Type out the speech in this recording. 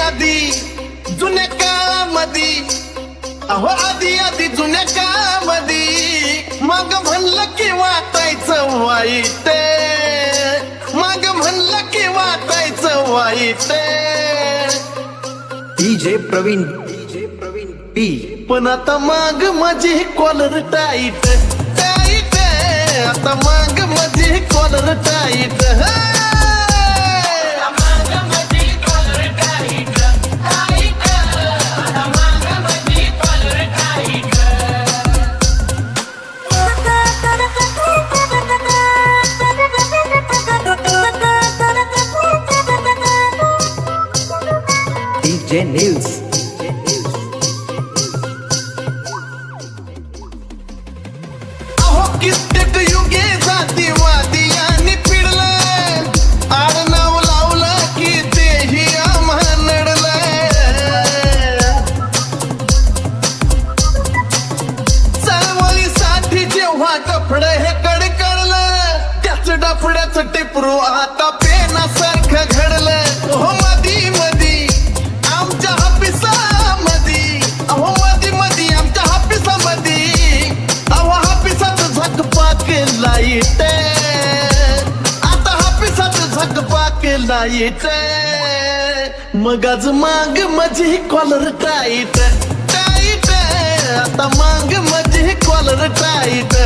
आधी जुन्या काळामधी, अहो आधी आधी जुन्या काळामधी मग म्हणलं की वाटायचं वाईट, मग म्हणलं की वाटायचं वाईट. DJ Praveen P. पण आता माग माझी कॉलर टाईट टाईट, आता माग माझी कॉलर टाईट. DJ news. अहो कित्येक युगे जातीवादी आणि पिडलं, आडनाव लावलं की तेही आम्हा नडलं. चळवळीसाठी जेव्हा डफड हे कडकडलं, त्याच डफड्याचं टिपरू आता पेनासारखं घडलं. हो मधी मधी आमच्या हापिसामधी, अहो मधी मधी आमच्या हापिसामधी, अहो हापिसात झकपाक लाईट, आता हापिसात झकपाक लाईट. मग आज माग माझी कॉलर टाईट टाईट, आता माग माझी कॉलर टाईट.